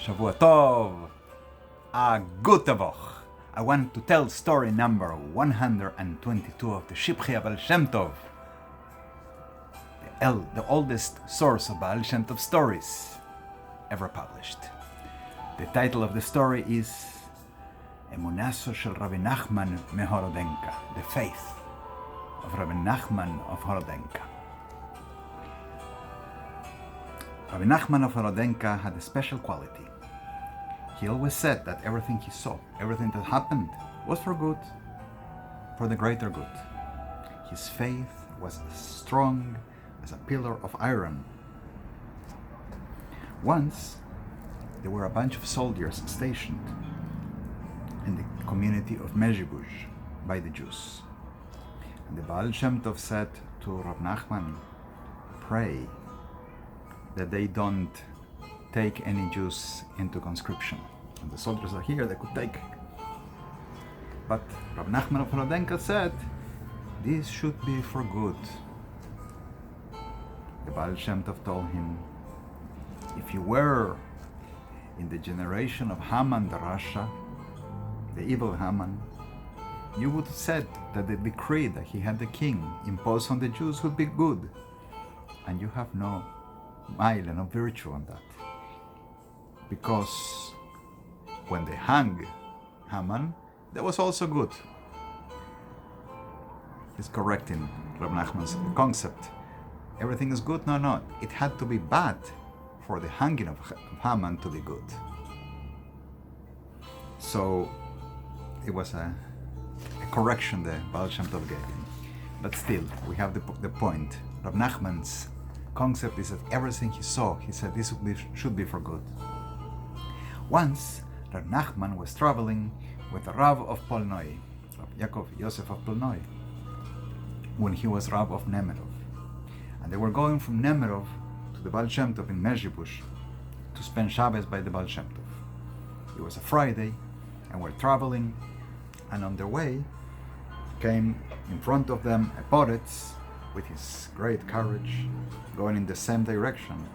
Shavua Tov, a gute Woche. I want to tell story number 122 of the Shivchei Baal Shem Tov, the oldest source of Baal Shem Tov stories ever published. The title of the story is Emunaso shel Rabbi Nachman me Horodenka, the faith of Rabbi Nachman of Horodenka. Rabbi Nachman of Horodenka had a special quality. He always said that everything he saw, everything that happened, was for good, for the greater good. His faith was as strong as a pillar of iron. Once, there were a bunch of soldiers stationed in the community of Mezhibush by the Jews. And the Baal Shem Tov said to Rabbi Nachman, pray that they don't take any Jews into conscription. And the soldiers are here, they could take. But Rabbi Nachman of Horodenka said, this should be for good. The Baal Shem Tov told him, if you were in the generation of Haman the Rasha, the evil Haman, you would have said that the decree that he had the king imposed on the Jews would be good. And you have no mile and no virtue on that. Because when they hung Haman, that was also good. He's correcting Rabbi Nachman's concept. Everything is good? No. It had to be bad for the hanging of Haman to be good. So it was a correction the Baal Shem Tov gave him. But still, we have the point. Rabbi Nachman's concept is that everything he saw, he said this should be for good. Once, Rabbi Nachman was traveling with the Rav of Polnoi, Rabbi Yaakov Yosef of Polnoi, when he was Rav of Nemerov. And they were going from Nemerov to the Baal Shem Tov in Mezhibush to spend Shabbos by the Baal Shem Tov. It was a Friday, and we're traveling, and on their way came in front of them a Poretz with his great courage, going in the same direction.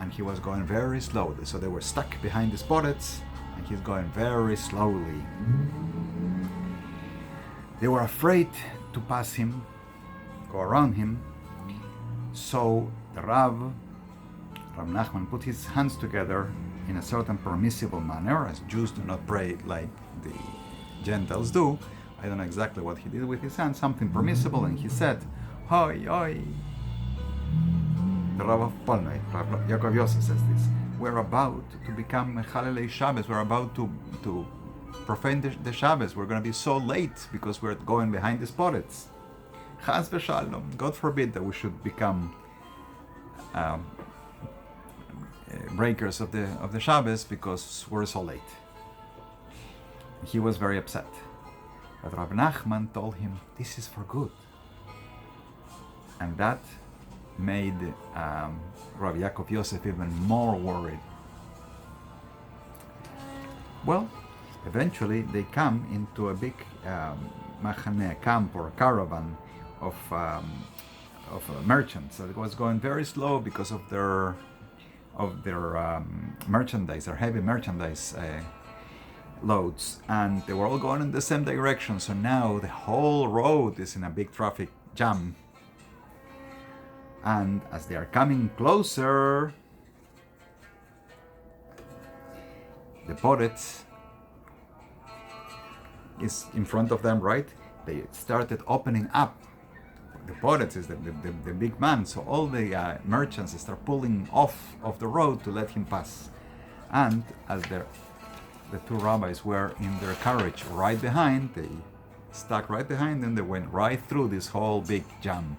And he was going very slowly, so they were stuck behind the Poretz, and he's going very slowly. They were afraid to pass him, go around him, so the Rabbi Nachman, put his hands together in a certain permissible manner, as Jews do not pray like the Gentiles do. I don't know exactly what he did with his hands, something permissible, and he said, Hoi, oi. The Rav of Polnoi, Rav Yaakov Yosef says this, we're about to become Chalelei Shabbos, we're about to profane the Shabbos, we're going to be so late because we're going behind the Poretz. Chas v'shalom, God forbid that we should become breakers of the Shabbos because we're so late. He was very upset. But Rabbi Nachman told him, this is for good. And that made Rabbi Yaakov Yosef even more worried. Well, eventually they come into a big machane, camp or caravan of merchants. So it was going very slow because of their merchandise, their heavy merchandise loads, and they were all going in the same direction. So now the whole road is in a big traffic jam. And as they are coming closer, the Poretz is in front of them, right? They started opening up. The Poretz is the big man, so all the merchants start pulling off of the road to let him pass. And as the two rabbis were in their carriage right behind, they stuck right behind and they went right through this whole big jam.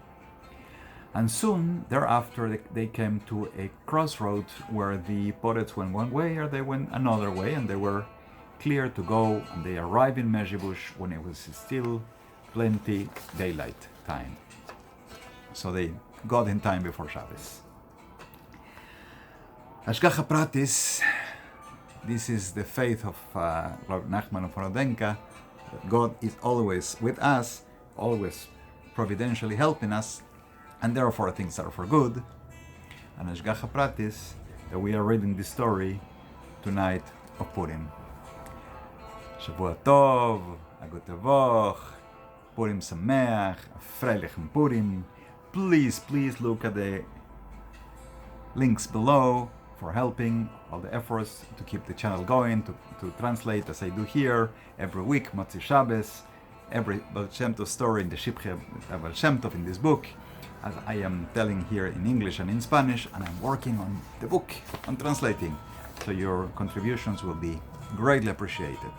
And soon thereafter they came to a crossroad where the Poretz went one way or they went another way, and they were clear to go, and they arrived in Mezhibush when it was still plenty daylight time. So they got in time before Shabbos. Hashgacha Pratis, this is the faith of Rabbi Nachman of Horodenka. God is always with us, always providentially helping us, and therefore things are for good. And Hashgacha Pratis, that we are reading this story tonight of Purim. Shavua Tov, Agut Tavoch, Purim Sameach, Freilichen Purim. Please look at the links below for helping all the efforts to keep the channel going, to translate as I do here every week, Motzi Shabbos, every Baal Shem Tov story in the Shivchei Baal Shem Tov in this book, as I am telling here in English and in Spanish, and I'm working on the book, on translating. So your contributions will be greatly appreciated.